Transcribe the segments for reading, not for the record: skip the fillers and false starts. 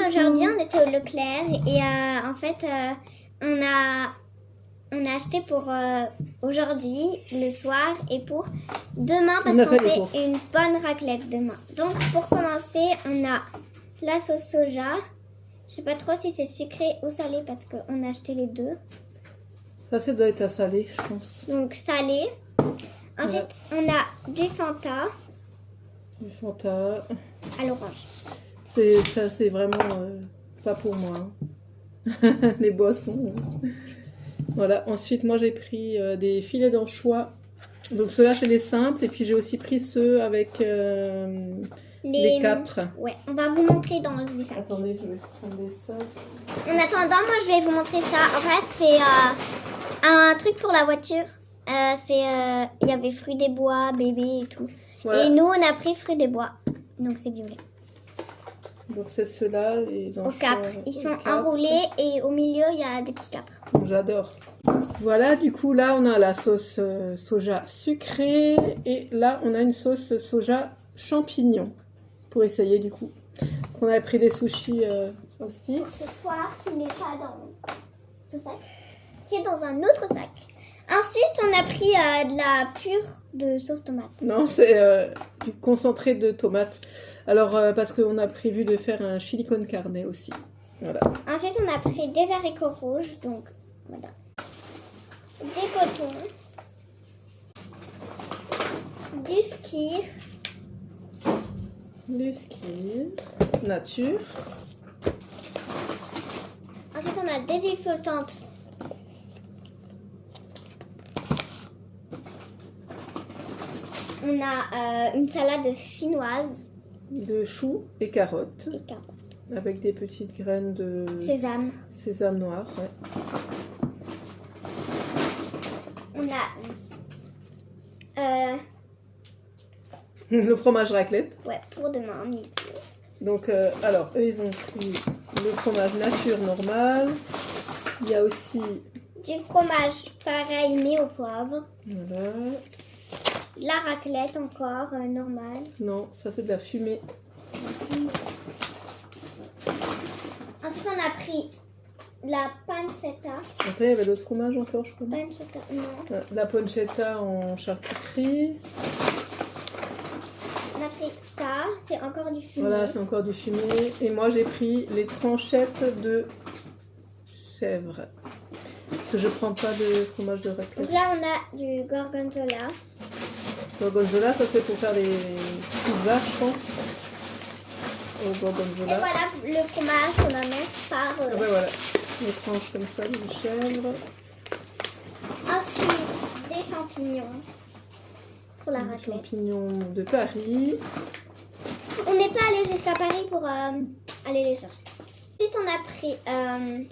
aujourd'hui on était au Leclerc et en fait on a acheté pour aujourd'hui, le soir et pour demain parce qu'on fait une bonne raclette demain. Donc pour commencer, on a la sauce soja. Je sais pas trop si c'est sucré ou salé parce qu'on a acheté les deux. Ça doit être la salée, je pense. Donc salé. Ensuite, on a du Fanta. Du Fanta. À l'orange. Ça, c'est vraiment pas pour moi. Hein. Les boissons. Voilà. Ensuite, moi, j'ai pris des filets d'anchois. Donc, ceux-là, c'est les simples. Et puis, j'ai aussi pris ceux avec les capres. Ouais, on va vous montrer dans les sacs. Attendez, je vais prendre des sacs. En attendant, moi, je vais vous montrer ça. En fait, c'est un truc pour la voiture. Il y avait fruits des bois, bébé et tout. Voilà. Et nous, on a pris fruits des bois. Donc, c'est violet. Donc, c'est ceux-là, les anchois. Aux capres. Ils sont enroulés et au milieu, il y a des petits capres. J'adore. Voilà, du coup, là, on a la sauce soja sucrée. Et là, on a une sauce soja champignon. Pour essayer, du coup. Parce qu'on avait pris des sushis aussi. Pour ce soir, qui n'est pas dans ce sac. Qui est dans un autre sac. Ensuite, on a pris de la pure de sauce tomate. Non, c'est du concentré de tomate. Alors, parce qu'on a prévu de faire un chili con carne aussi. Voilà. Ensuite, on a pris des haricots rouges. Donc, voilà. Des cotons. Du skyr. Du skyr. Nature. Ensuite, on a des huiles flottantes. On a une salade chinoise. De choux et carottes. Et carottes. Avec des petites graines de... Sésame. Sésame noir, ouais. On a... le fromage raclette. Ouais, pour demain midi. Donc, alors, eux, ils ont pris le fromage nature normal. Il y a aussi... Du fromage pareil, mais au poivre. Voilà. La raclette encore, normale. Non, ça c'est de la fumée. Ensuite, on a pris la pancetta. Après, il y avait d'autres fromages encore, je crois. Pancetta, non. La pancetta en charcuterie. On a pris ça, c'est encore du fumé. Voilà, c'est encore du fumé. Et moi, j'ai pris les tranchettes de chèvre. Parce que je prends pas de fromage de raclette. Donc là, on a du gorgonzola. Gorgonzola, ça c'est pour faire des pizzas, je pense. Au gorgonzola. Et voilà le fromage qu'on va mettre par... Ah ben voilà, les tranches comme ça de chèvre. Ensuite, des champignons pour la raclette. Champignons de Paris. On n'est pas allé jusqu'à Paris pour aller les chercher. Ensuite, on a pris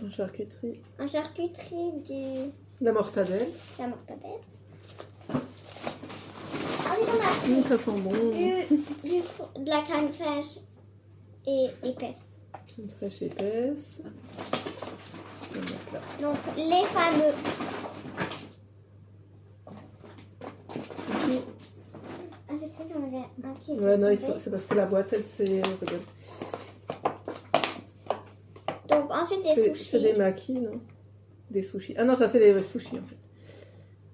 En charcuterie. en charcuterie La mortadelle. la mortadelle. Ensuite, on a pris Ça sent bon. de la crème fraîche et épaisse. Une fraîche épaisse. Je vais mettre là. Donc, les fameux. Ah, c'est vrai qu'on avait un qui était Ouais, non, tombé. c'est parce que la boîte, elle s'est... Regarde. Donc, ensuite, des C'est sushis. des maquis, non? Des sushis. Ah non, ça c'est des sushis en fait.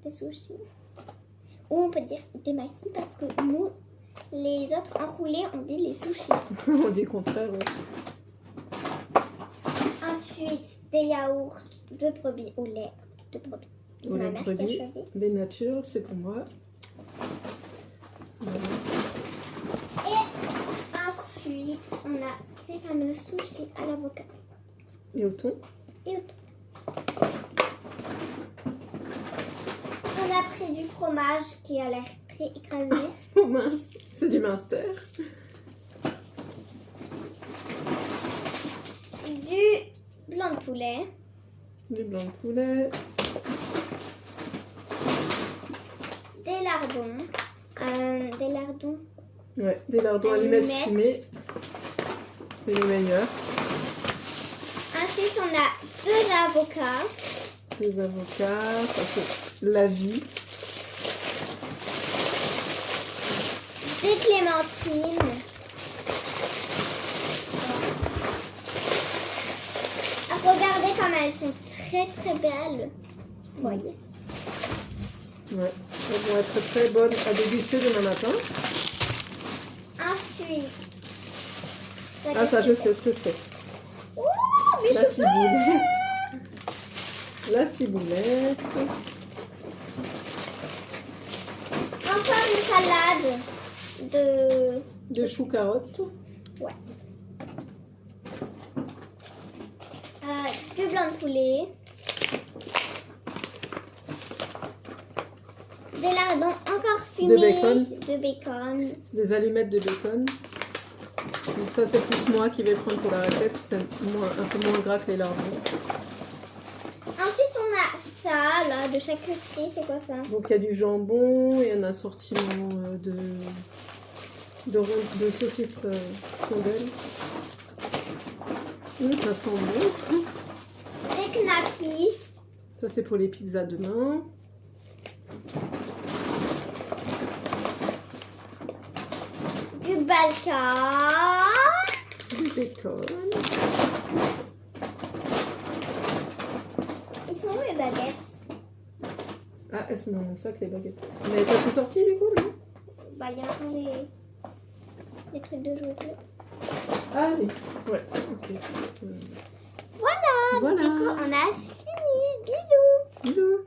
Des sushis. Ou on peut dire des maquis parce que nous, les autres enroulés, on dit les sushis. On dit le contraire, ouais. Ensuite, des yaourts de brebis au lait de brebis. Au lait Ma de mère qui a brebis. choisi. Des natures, c'est pour moi. Voilà. Et ensuite, on a ces fameux sushis à l'avocat. Et au thon. Et au thon. On a pris du fromage qui a l'air très écrasé. Oh mince, c'est du Munster. Du blanc de poulet. Du blanc de poulet. Des lardons. Des lardons. Ouais, des lardons allumettes fumés. C'est les meilleurs. Ensuite, on a 2 avocats. 2 avocats, ça c'est la vie. Des clémentines. elles sont très très belles. Vous voyez. Ouais, elles vont être très bonnes à déguster demain matin. Ensuite. Ah, ça, je sais ce que c'est. Oh, mais La ciboulette. La ciboulette. Encore une salade de choux carottes. Ouais. Du blanc de poulet. Des lardons encore fumés. De bacon. Des allumettes de bacon. Donc ça, c'est plus moi qui vais prendre pour la raclette. C'est un peu moins gras que les lardons. Ensuite, on a ça, là, de chaque prix. C'est quoi ça? Donc, il y a du jambon et un assortiment de saucisses fondelles. Ça sent bon. Des knackis. Ça, c'est pour les pizzas demain. Du balka. Du bacon. Ils sont où les baguettes? Ah, elles sont dans mon sac, les baguettes. On n'avait pas tout sorti, du coup, non? Bah, il y a encore les trucs de jouer. Ah oui, ouais, ok. Voilà, du coup, on a fini. Bisous. Bisous.